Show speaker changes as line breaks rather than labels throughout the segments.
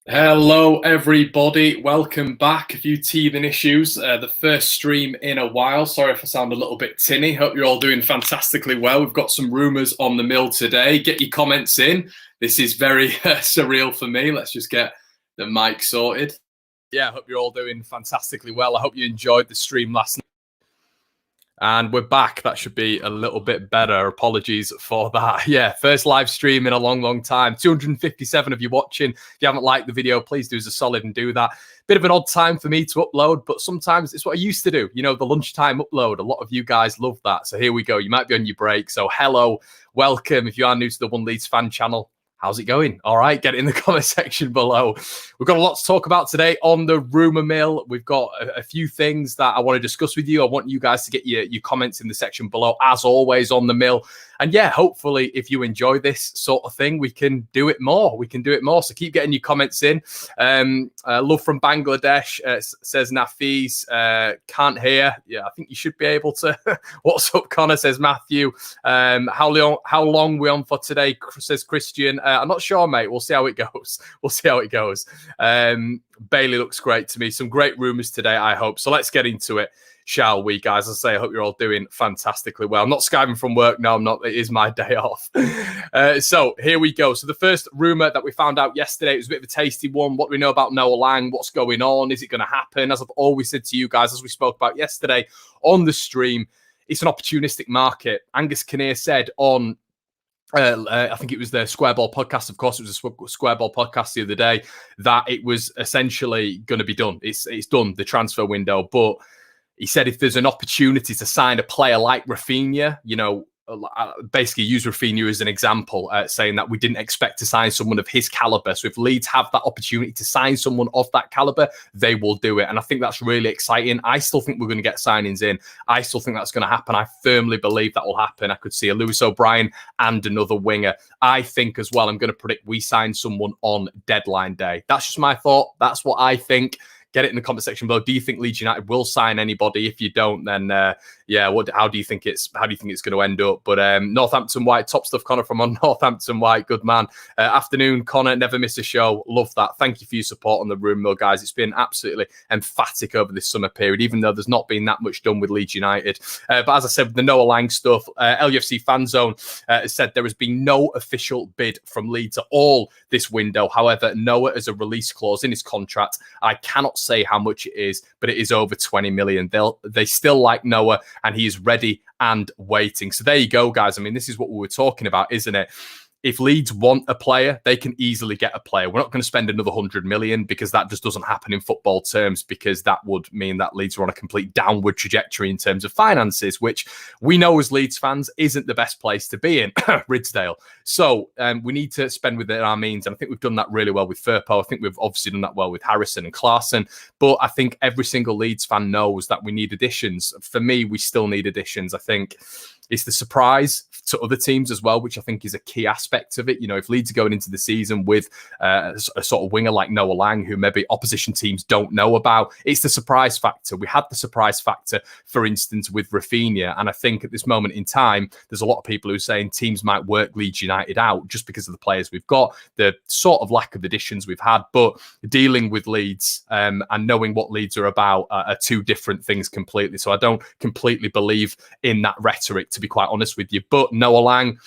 Hello everybody, welcome back. A few teething issues, the first stream in a while. Sorry if I sound a little bit tinny. Hope you're all doing fantastically well. We've got some rumours on the mill today. Get your comments in. This is very surreal for me. Let's just get the mic sorted. Yeah, I hope you're all doing fantastically well. I hope you enjoyed the stream last night. And we're back. That should be a little bit better. Apologies for that. Yeah, first live stream in a long time. 257 of you watching. If you haven't liked the video, please do us a solid and do that. Bit of an odd time for me to upload, but sometimes it's what I used to do. You know, the lunchtime upload. A lot of you guys love that. So here we go. You might be on your break. So hello, welcome. If you are new to the One Leeds Fan Channel, how's it going? All right, get it in the comment section below. We've got a lot to talk about today on the rumour mill. We've got a few things that I want to discuss with you. I want you guys to get your comments in the section below, as always, on the mill. And yeah, hopefully, if you enjoy this sort of thing, we can do it more. So keep getting your comments in. Love from Bangladesh, says Nafis. Can't hear. Yeah, I think you should be able to. What's up, Connor, says Matthew. How long we on for today, says Christian. I'm not sure, mate. We'll see how it goes. Bailey looks great to me. Some great rumours today, I hope. So let's get into it, shall we, guys? As I say, I hope you're all doing fantastically well. I'm not Skyping from work. No, I'm not. It is my day off. So here we go. So the first rumour that we found out yesterday, it was a bit of a tasty one. What do we know about Noah Lang? What's going on? Is it going to happen? As I've always said to you guys, as we spoke about yesterday on the stream, it's an opportunistic market. Angus Kinnear said on I think it was the Square Ball podcast. Of course, it was a Square Ball podcast the other day that it was essentially going to be done. It's done, the transfer window. But he said if there's an opportunity to sign a player like Rafinha, you know, basically use Rafinha as an example, saying that we didn't expect to sign someone of his caliber. So if Leeds have that opportunity to sign someone of that caliber, they will do it. And I think that's really exciting. I still think we're going to get signings in. I still think that's going to happen. I firmly believe that will happen. I could see a Lewis O'Brien and another winger. I think as well, I'm going to predict we sign someone on deadline day. That's just my thought. That's what I think. Get it in the comment section below. Do you think Leeds United will sign anybody? If you don't, then yeah, how do you think it's going to end up? But Northampton White, top stuff, Connor from on Northampton White, good man. Afternoon, Connor, never miss a show. Love that. Thank you for your support on the room, mill, guys. It's been absolutely emphatic over this summer period, even though there's not been that much done with Leeds United. But as I said, with the Noah Lang stuff, LUFC Fan Zone said there has been no official bid from Leeds at all this window. However, Noah has a release clause in his contract. I cannot say how much it is, but it is over 20 million. They still like Noah, and he is ready and waiting. So there you go, guys. I mean, this is what we were talking about, isn't it? If Leeds want a player, they can easily get a player. We're not going to spend another 100 million because that just doesn't happen in football terms, because that would mean that Leeds are on a complete downward trajectory in terms of finances, which we know as Leeds fans isn't the best place to be in, Ridsdale. So we need to spend within our means. And I think we've done that really well with Firpo. I think we've obviously done that well with Harrison and Clarkson. But I think every single Leeds fan knows that we need additions. For me, we still need additions. I think it's the surprise to other teams as well, which I think is a key aspect of it. You know, if Leeds are going into the season with a sort of winger like Noah Lang, who maybe opposition teams don't know about, it's the surprise factor. We had the surprise factor, for instance, with Rafinha. And I think at this moment in time, there's a lot of people who are saying teams might work Leeds United out just because of the players we've got, the sort of lack of additions we've had. But dealing with Leeds and knowing what Leeds are about are two different things completely. So I don't completely believe in that rhetoric, to be quite honest with you. But Noah Lang,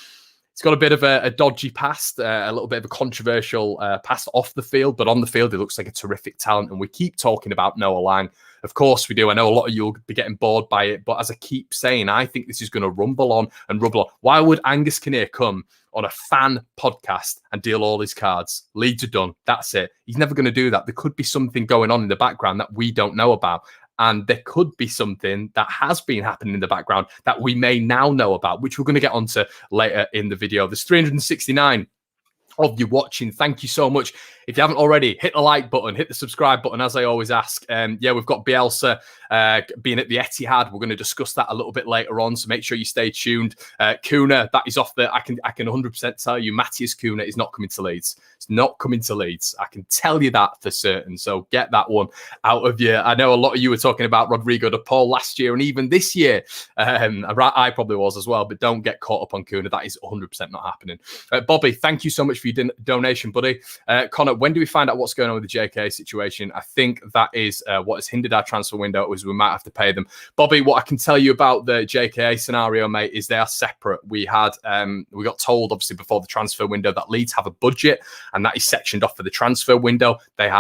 he's got a bit of a dodgy past, a little bit of a controversial past off the field, but on the field, he looks like a terrific talent. And we keep talking about Noah Lang. Of course we do. I know a lot of you will be getting bored by it, but as I keep saying, I think this is going to rumble on and rumble on. Why would Angus Kinnear come on a fan podcast and deal all his cards? Leeds are done. That's it. He's never going to do that. There could be something going on in the background that we don't know about. And there could be something that has been happening in the background that we may now know about, which we're going to get onto later in the video. There's 369 of you watching. Thank you so much. If you haven't already, hit the like button, hit the subscribe button, as I always ask. Yeah, we've got Bielsa being at the Etihad. We're going to discuss that a little bit later on, so make sure you stay tuned. Cunha, that is off the... I can 100% tell you, Matthias Cunha is not coming to Leeds. It's not coming to Leeds. I can tell you that for certain, so get that one out of you. I know a lot of you were talking about Rodrigo de Paul last year and even this year. I probably was as well, but don't get caught up on Cunha. That is 100% not happening. Bobby, thank you so much for your donation, buddy. Connor, when do we find out what's going on with the JK situation? I think that is what has hindered our transfer window, is we might have to pay them. Bobby, what I can tell you about the JKA scenario, mate, is they are separate. We got told, obviously, before the transfer window that Leeds have a budget, and that is sectioned off for the transfer window. They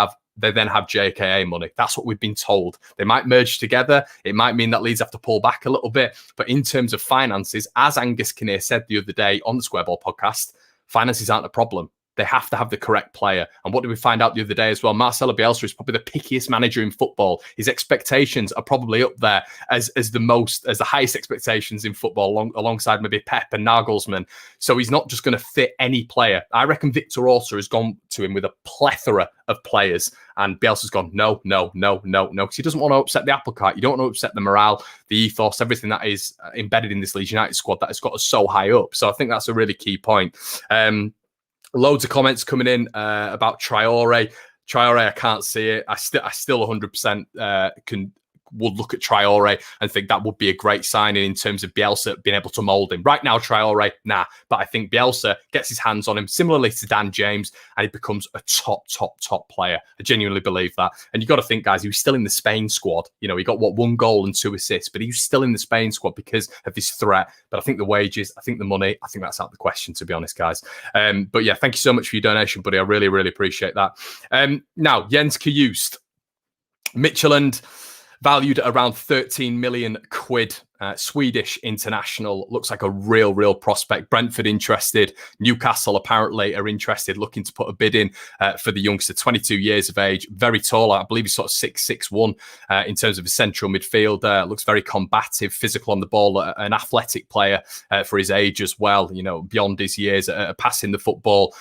then have JKA money. That's what we've been told. They might merge together. It might mean that Leeds have to pull back a little bit. But in terms of finances, as Angus Kinnear said the other day on the Squareball podcast, finances aren't a problem. They have to have the correct player. And what did we find out the other day as well? Marcelo Bielsa is probably the pickiest manager in football. His expectations are probably up there as the highest expectations in football, alongside maybe Pep and Nagelsmann. So he's not just going to fit any player. I reckon Victor Orta has gone to him with a plethora of players, and Bielsa's gone, no, because he doesn't want to upset the apple cart. You don't want to upset the morale, the ethos, everything that is embedded in this Leeds United squad that has got us so high up. So I think that's a really key point. Loads of comments coming in about Traore. Traore, I can't see it. I still 100% would look at Traore and think that would be a great signing in terms of Bielsa being able to mould him. Right now, Traore, nah. But I think Bielsa gets his hands on him, similarly to Dan James, and he becomes a top player. I genuinely believe that. And you got to think, guys, he was still in the Spain squad. You know, he got, 1 goal and 2 assists, but he was still in the Spain squad because of his threat. But I think the wages, I think the money, I think that's out of the question, to be honest, guys. But yeah, thank you so much for your donation, buddy. I really, really appreciate that. Now, Jens Cajuste, Midfield, valued at around 13 million quid. Swedish international, looks like a real prospect. Brentford interested. Newcastle apparently are interested, looking to put a bid in for the youngster. 22 years of age, very tall. I believe he's sort of 6'1" in terms of his central midfielder. Looks very combative, physical on the ball, an athletic player for his age as well. You know, beyond his years, passing the football.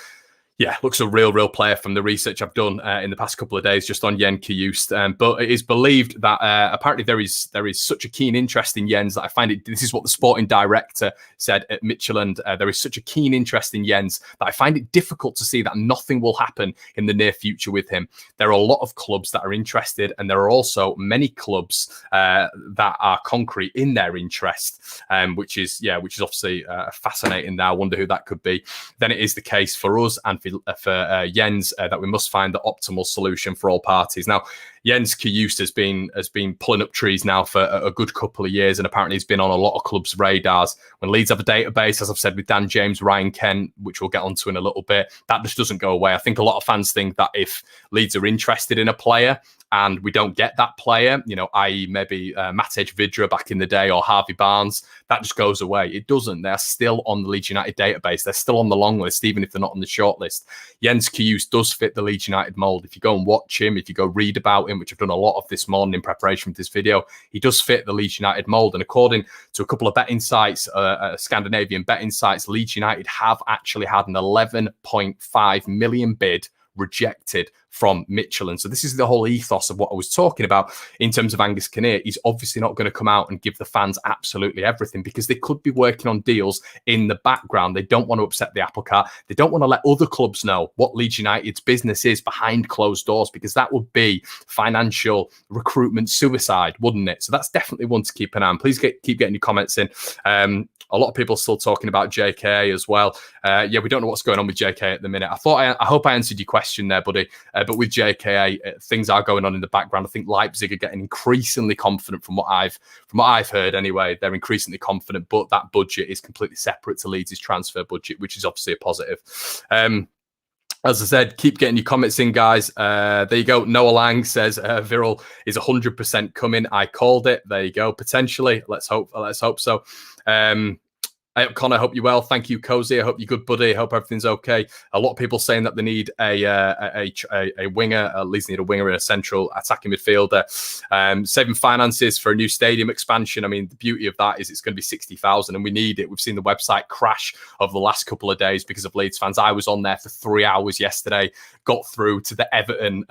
Yeah, looks a real player from the research I've done in the past couple of days just on Jens Cajuste. But it is believed that apparently there is such a keen interest in Jens that I find it. This is what the sporting director said at Midfield. There is such a keen interest in Jens that I find it difficult to see that nothing will happen in the near future with him. There are a lot of clubs that are interested, and there are also many clubs that are concrete in their interest, which is obviously fascinating. Now, I wonder who that could be. Then it is the case for us and for Jens that we must find the optimal solution for all parties. Now, Jens Cajuste has been pulling up trees now for a good couple of years, and apparently he's been on a lot of clubs' radars. When Leeds have a database, as I've said, with Dan James, Ryan Kent, which we'll get onto in a little bit, that just doesn't go away. I think a lot of fans think that if Leeds are interested in a player and we don't get that player, you know, i.e. maybe Matej Vidra back in the day or Harvey Barnes, that just goes away. It doesn't. They're still on the Leeds United database. They're still on the long list, even if they're not on the short list. Jens Cajuste does fit the Leeds United mould. If you go and watch him, if you go read about him, which I've done a lot of this morning in preparation for this video, he does fit the Leeds United mould. And according to a couple of betting sites, Scandinavian betting sites, Leeds United have actually had an 11.5 million bid rejected from Midfield. So this is the whole ethos of what I was talking about in terms of Angus Kinnear. He's obviously not going to come out and give the fans absolutely everything because they could be working on deals in the background. They don't want to upset the apple cart. They don't want to let other clubs know what Leeds United's business is behind closed doors, because that would be financial recruitment suicide, wouldn't it? So that's definitely one to keep an eye on. Please keep getting your comments in. A lot of people still talking about JK as well. Yeah, we don't know what's going on with JK at the minute. I hope I answered your question there, buddy. But with JKA, things are going on in the background. I think Leipzig are getting increasingly confident from what I've heard anyway. They're increasingly confident, but that budget is completely separate to Leeds' transfer budget, which is obviously a positive. As I said, keep getting your comments in, guys. There you go. Noah Lang says Viral is 100% coming. I called it. There you go. Potentially. Let's hope so. Connor, I hope you're well. Thank you, Cozy. I hope you're good, buddy. I hope everything's okay. A lot of people saying that they need a winger. Leeds need a winger in a central attacking midfielder. Saving finances for a new stadium expansion. I mean, the beauty of that is it's going to be 60,000, and we need it. We've seen the website crash over the last couple of days because of Leeds fans. I was on there for 3 hours yesterday. Got through to the Everton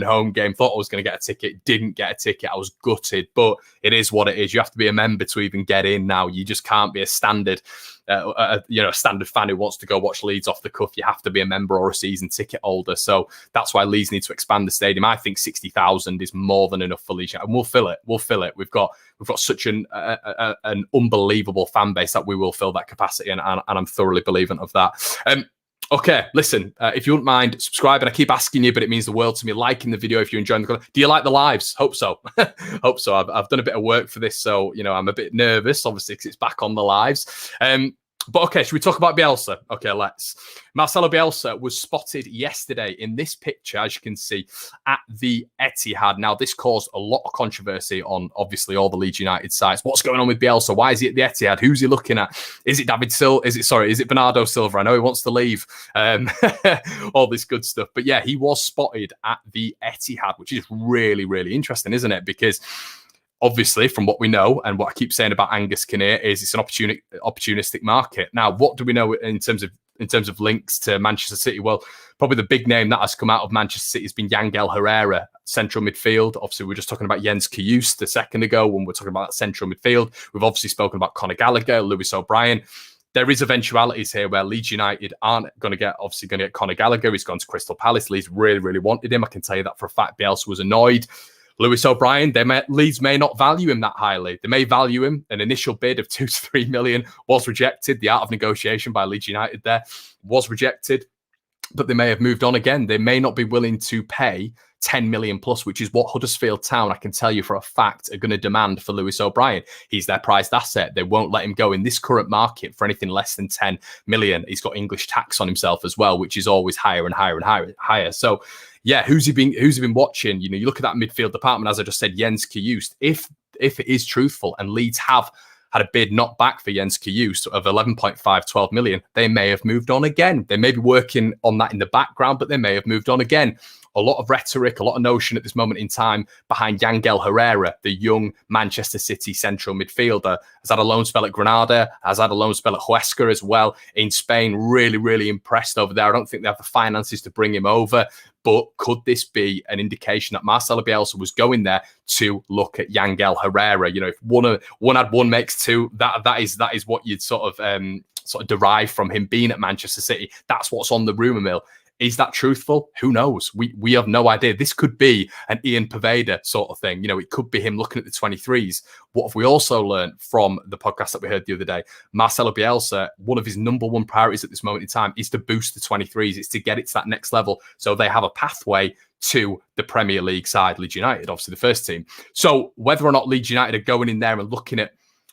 home game. Thought I was going to get a ticket. Didn't get a ticket. I was gutted, but it is what it is. You have to be a member to even get in now. You just can't be a standard standard fan who wants to go watch Leeds off the cuff. You have to be a member or a season ticket holder. So that's why Leeds need to expand the stadium. I think 60,000 is more than enough for Leeds, and we'll fill it. We've got such an unbelievable fan base that we will fill that capacity, and I'm thoroughly believing of that. Okay, listen, if you wouldn't mind subscribing, I keep asking you, but it means the world to me. Liking the video if you're enjoying the content. Do you like the lives? Hope so. Hope so. I've done a bit of work for this, so I'm a bit nervous, obviously, because it's back on the lives. But okay, should we talk about Bielsa? Okay, let's. Marcelo Bielsa was spotted yesterday in this picture, as you can see, at the Etihad. Now, this caused a lot of controversy on, obviously, all the Leeds United sites. What's going on with Bielsa? Why is he at the Etihad? Who's he looking at? Is it David Silva? Is it Bernardo Silva? I know he wants to leave. All this good stuff. But yeah, he was spotted at the Etihad, which is really, really interesting, isn't it? Because obviously, from what we know and what I keep saying about Angus Kinnear is it's an opportunistic market. Now, what do we know in terms of links to Manchester City? Well, probably the big name that has come out of Manchester City has been Yangel Herrera, central midfield. Obviously, we were just talking about Jens Cajuste a second ago when we're talking about that central midfield. We've obviously spoken about Conor Gallagher, Lewis O'Brien. There is eventualities here where Leeds United aren't going to get Conor Gallagher. He's gone to Crystal Palace. Leeds really, really wanted him. I can tell you that for a fact. Bielsa was annoyed. Lewis O'Brien, Leeds may not value him that highly. They may value him. An initial bid of 2 to 3 million was rejected. The art of negotiation by Leeds United there was rejected, but they may have moved on again. They may not be willing to pay 10 million plus, which is what Huddersfield Town, I can tell you for a fact, are going to demand for Lewis O'Brien. He's their prized asset. They won't let him go in this current market for anything less than 10 million. He's got English tax on himself as well, which is always higher and higher and higher. So yeah, who's he been watching? You look at that midfield department, as I just said, Jens Cajuste. If it is truthful and Leeds have had a bid not back for Jens Cajuste of 12 million, they may have moved on again. They may be working on that in the background, but they may have moved on again. A lot of rhetoric, a lot of notion at this moment in time behind Yangel Herrera, the young Manchester City central midfielder. Has had a loan spell at Granada, has had a loan spell at Huesca as well in Spain. Really, really impressed over there. I don't think they have the finances to bring him over. But could this be an indication that Marcelo Bielsa was going there to look at Yangel Herrera? If one add one makes two, that is what you'd sort of derive from him being at Manchester City. That's what's on the rumour mill. Is that truthful? Who knows? We have no idea. This could be an Ian Poveda sort of thing. It could be him looking at the 23s. What have we also learned from the podcast that we heard the other day? Marcelo Bielsa, one of his number one priorities at this moment in time is to boost the 23s. It's to get it to that next level so they have a pathway to the Premier League side, Leeds United, obviously the first team. So whether or not Leeds United are going in there and looking at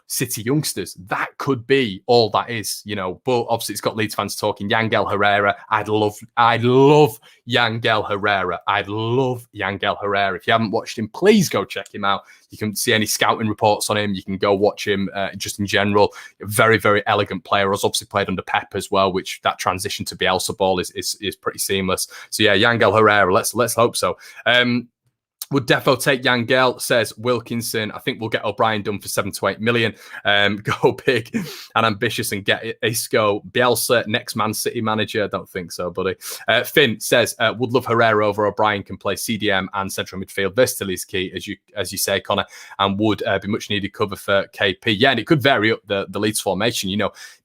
City youngsters, that could be all that is, but obviously it's got Leeds fans talking Yangel Herrera. I'd love Yangel Herrera. I'd love Yangel Herrera. If you haven't watched him, please go check him out. You can see any scouting reports on him. You can go watch him just in general. Very, very elegant player. Has obviously played under Pep as well, which that transition to Bielsa ball is pretty seamless. So yeah, Yangel Herrera, let's hope so. Would defo take Yangel, says Wilkinson. I think we'll get O'Brien done for 7 to 8 million. Go big and ambitious and get Isco. Bielsa, next Man City manager. I don't think so, buddy. Finn says, would love Herrera over O'Brien, can play CDM and central midfield. Versatility is key, as you say, Connor, and would be much needed cover for KP. Yeah, and it could vary up the Leeds formation.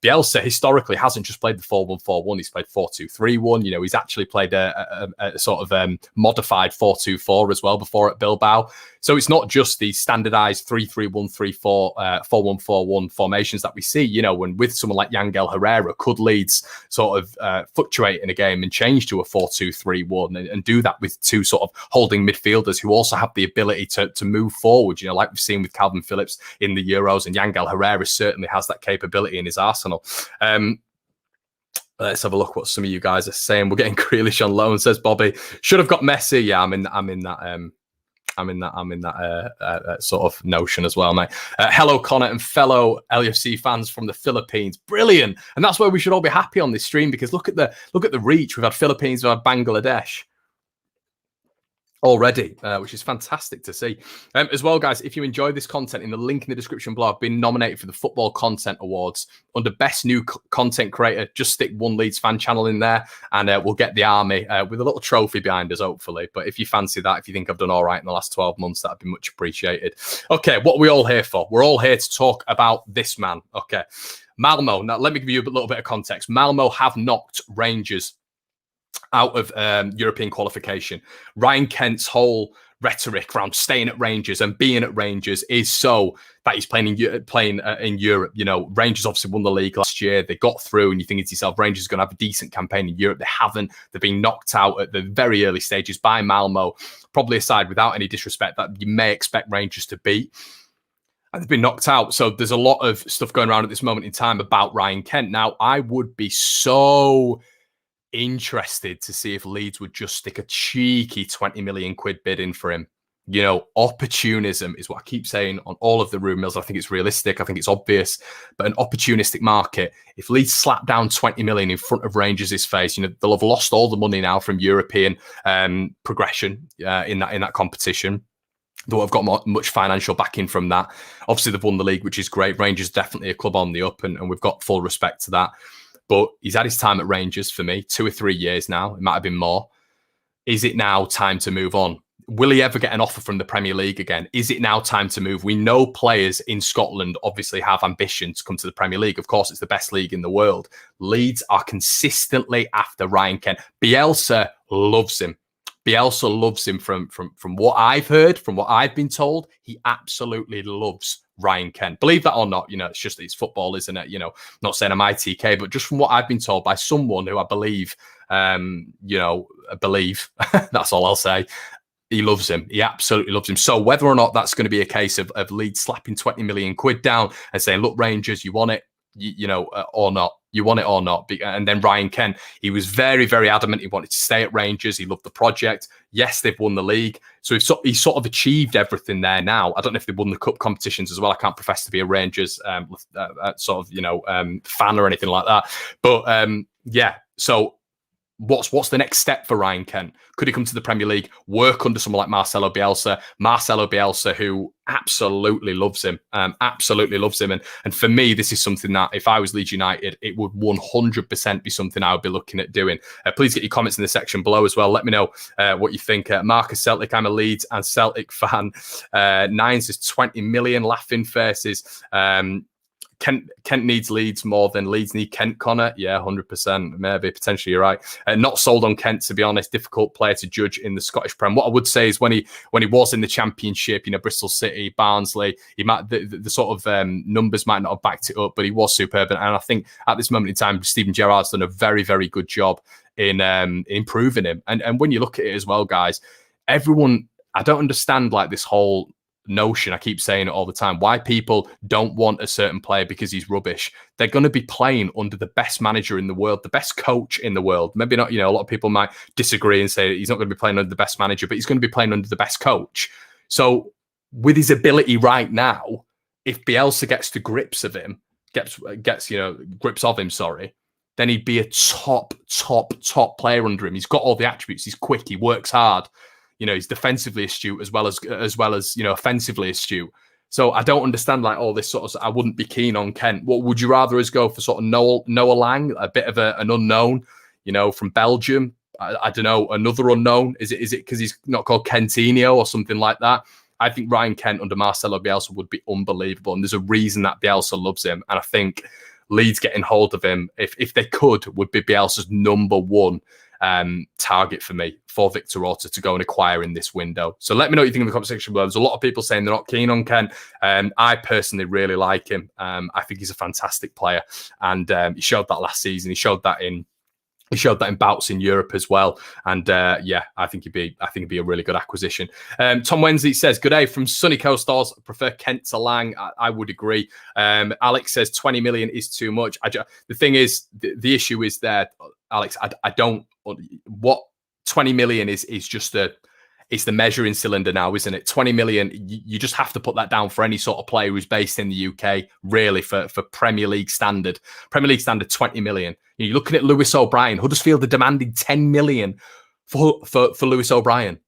Bielsa historically hasn't just played the 4-1-4-1. He's played 4-2-3-1. He's actually played a sort of modified 4-2-4 as well before at Bilbao. So it's not just the standardized 3-3-1-3-4, 4-1-4-1 formations that we see, when with someone like Yangel Herrera, could Leeds sort of fluctuate in a game and change to a 4-2-3-1 and do that with two sort of holding midfielders who also have the ability to move forward, like we've seen with Calvin Phillips in the Euros, and Yangel Herrera certainly has that capability in his arsenal. Let's have a look what some of you guys are saying. We're getting Grealish on loan, says Bobby. Should have got Messi. Yeah, I'm in that. sort of notion as well, mate. Hello, Connor, and fellow LFC fans from the Philippines. Brilliant, and that's where we should all be happy on this stream, because look at the reach. We've had Philippines, we've had Bangladesh already, which is fantastic to see. As well, guys, if you enjoy this content, in the link in the description below, I've been nominated for the Football Content Awards under Best New Content Creator. Just stick One Leeds Fan Channel in there, and we'll get the army with a little trophy behind us, hopefully. But if you fancy that, if you think I've done all right in the last 12 months, that'd be much appreciated. Okay, what are we all here for? We're all here to talk about this man. Okay, Malmo. Now, let me give you a little bit of context. Malmo have knocked Rangers out of European qualification. Ryan Kent's whole rhetoric around staying at Rangers and being at Rangers is so that he's playing in Europe. You know, Rangers obviously won the league last year. They got through, and you think to yourself, Rangers are going to have a decent campaign in Europe. They haven't. They've been knocked out at the very early stages by Malmo, probably a side, without any disrespect, that you may expect Rangers to beat. And they've been knocked out. So there's a lot of stuff going around at this moment in time about Ryan Kent. Now, I would be so interested to see if Leeds would just stick a cheeky 20 million quid bid in for him. You know, opportunism is what I keep saying on all of the rumours. I think it's realistic. I think it's obvious, but an opportunistic market. If Leeds slap down 20 million in front of Rangers' face, you know, they'll have lost all the money now from European progression in that competition. Though I've got much financial backing from that. Obviously, they've won the league, which is great. Rangers definitely a club on the up, and we've got full respect to that. But he's had his time at Rangers for me, 2 or 3 years now. It might have been more. Is it now time to move on? Will he ever get an offer from the Premier League again? Is it now time to move? We know players in Scotland obviously have ambition to come to the Premier League. Of course, it's the best league in the world. Leeds are consistently after Ryan Kent. Bielsa loves him. Bielsa loves him from what I've heard, from what I've been told. He absolutely loves Ryan Kent. Believe that or not, you know, it's football, isn't it? You know, not saying I'm ITK, but just from what I've been told by someone who I believe, that's all I'll say. He loves him. He absolutely loves him. So whether or not that's going to be a case of Leeds slapping 20 million quid down and saying, look, Rangers, you want it, or not. You want it or not. And then Ryan Kent, he was very, very adamant he wanted to stay at Rangers. He loved the project. Yes, they've won the league. So he's sort of achieved everything there now. I don't know if they've won the cup competitions as well. I can't profess to be a Rangers fan or anything like that. But yeah, so what's the next step for Ryan Kent? Could he come to the Premier League, work under someone like Marcelo Bielsa, who absolutely loves him, And for me, this is something that if I was Leeds United, it would 100% be something I would be looking at doing. Please get your comments in the section below as well. Let me know what you think. Marcus Celtic, I'm a Leeds and Celtic fan. Nines is 20 million laughing faces. Kent needs Leeds more than Leeds need Kent, Connor. Yeah, 100%. Maybe, potentially, you're right. Not sold on Kent, to be honest. Difficult player to judge in the Scottish Prem. What I would say is when he was in the Championship, Bristol City, Barnsley, he might the sort of numbers might not have backed it up, but he was superb. And I think at this moment in time, Steven Gerrard's done a very, very good job in improving him. And when you look at it as well, guys, everyone, I don't understand like this whole notion, I keep saying it all the time, why people don't want a certain player because he's rubbish. They're going to be playing under the best manager in the world, the best coach in the world. Maybe not, a lot of people might disagree and say he's not going to be playing under the best manager, but he's going to be playing under the best coach. So with his ability right now, if Bielsa gets to grips of him, gets grips of him, then he'd be a top player under him. He's got all the attributes. He's quick. He works hard. He's defensively astute as well as offensively astute. So I don't understand like all this sort of. I wouldn't be keen on Kent. What would you rather us go for? Sort of Noah Lang, a bit of an unknown, from Belgium. I don't know, another unknown. Is it because he's not called Kentinho or something like that? I think Ryan Kent under Marcelo Bielsa would be unbelievable, and there's a reason that Bielsa loves him. And I think Leeds getting hold of him, if they could, would be Bielsa's number one target for me for Victor Orta to go and acquire in this window. So let me know what you think in the comment section below. There's a lot of people saying they're not keen on Kent. I personally really like him. I think he's a fantastic player, and he showed that last season. He showed that in bouts in Europe as well. And yeah, I think he'd be a really good acquisition. Tom Wensley says, good day from sunny Coast Stars. Prefer Kent to Lang. I would agree. Alex says 20 million is too much. The thing is, the issue is there, Alex, I don't, what 20 million is just
it's the measuring cylinder now, isn't it? 20 million, you just have to put that down for any sort of player who's based in the UK, really, for Premier League standard. Premier League standard, 20 million. You're looking at Lewis O'Brien. Huddersfield are demanding 10 million for Lewis O'Brien.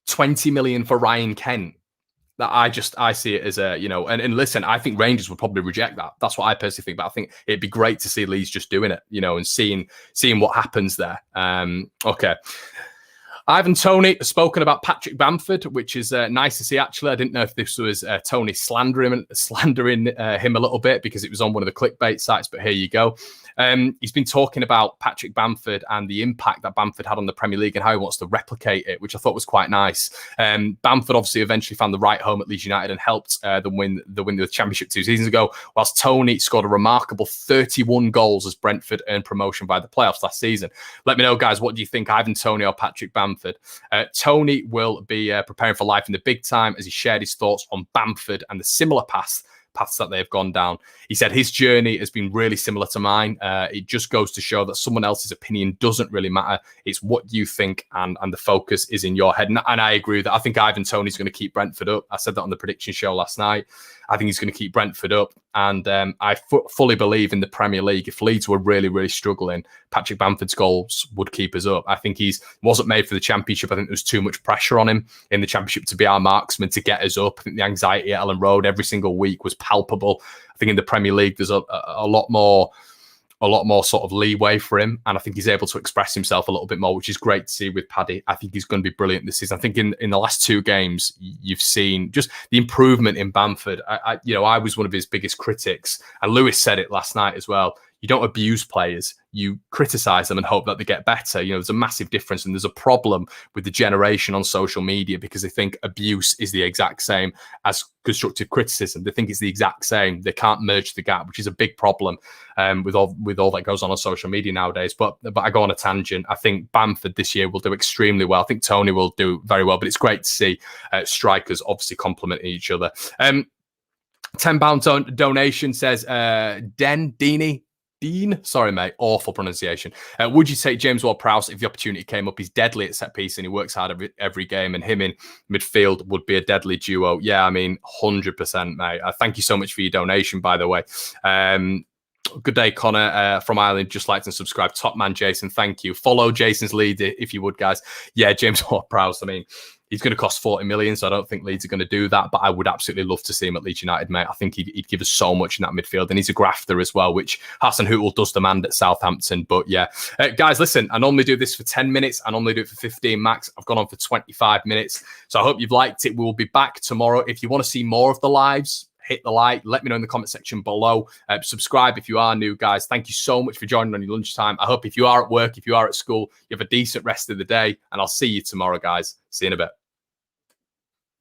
20 million for Ryan Kent. That I see it as a, and listen, I think Rangers would probably reject that. That's what I personally think, but I think it'd be great to see Leeds just doing it, and seeing what happens there. Okay. Ivan Toney has spoken about Patrick Bamford, which is nice to see, actually. I didn't know if this was Tony slandering him a little bit because it was on one of the clickbait sites, but here you go. He's been talking about Patrick Bamford and the impact that Bamford had on the Premier League and how he wants to replicate it, which I thought was quite nice. Bamford obviously eventually found the right home at Leeds United and helped them win the Championship 2 seasons ago, whilst Toney scored a remarkable 31 goals as Brentford earned promotion by the playoffs last season. Let me know, guys, what do you think, Ivan Toney or Patrick Bamford? Toney will be preparing for life in the big time as he shared his thoughts on Bamford and the similar paths that they've gone down. He said his journey has been really similar to mine. It just goes to show that someone else's opinion doesn't really matter. It's what you think, and the focus is in your head. And I agree with that. I think Ivan Toney's going to keep Brentford up. I said that on the prediction show last night. I think he's going to keep Brentford up. And I fully believe in the Premier League. If Leeds were really, really struggling, Patrick Bamford's goals would keep us up. I think he wasn't made for the Championship. I think there was too much pressure on him in the Championship to be our marksman, to get us up. I think the anxiety at Ellen Road every single week was palpable. I think in the Premier League, there's a lot more sort of leeway for him, and I think he's able to express himself a little bit more, which is great to see with Paddy. I think he's going to be brilliant this season. I think in the last 2 games, you've seen just the improvement in Bamford. I was one of his biggest critics, and Lewis said it last night as well. You don't abuse players, you criticize them and hope that they get better. There's a massive difference, and there's a problem with the generation on social media because they think abuse is the exact same as constructive criticism. They think it's the exact same. They can't merge the gap, which is a big problem with all that goes on social media nowadays. But I go on a tangent. I think Bamford this year will do extremely well. I think Toney will do very well, but it's great to see strikers obviously complementing each other. £10 donation says Dean, sorry mate, awful pronunciation. Would you take James Ward-Prowse if the opportunity came up? He's deadly at set piece and he works hard every game, and him in midfield would be a deadly duo. Yeah, I mean, 100%, mate. Thank you so much for your donation, by the way. Good day, Connor from Ireland. Just like to subscribe. Top man, Jason. Thank you. Follow Jason's lead if you would, guys. Yeah, James Ward-Prowse. I mean, he's going to cost 40 million, so I don't think Leeds are going to do that. But I would absolutely love to see him at Leeds United, mate. I think he'd give us so much in that midfield, and he's a grafter as well, which Hassan Hootel does demand at Southampton. But yeah, guys, listen. I normally do this for 10 minutes. I normally do it for 15 max. I've gone on for 25 minutes, so I hope you've liked it. We will be back tomorrow. If you want to see more of the lives, hit the like, let me know in the comment section below. Subscribe if you are new, guys. Thank you so much for joining on your lunchtime. I hope if you are at work, if you are at school, you have a decent rest of the day, and I'll see you tomorrow, guys. See you in a bit.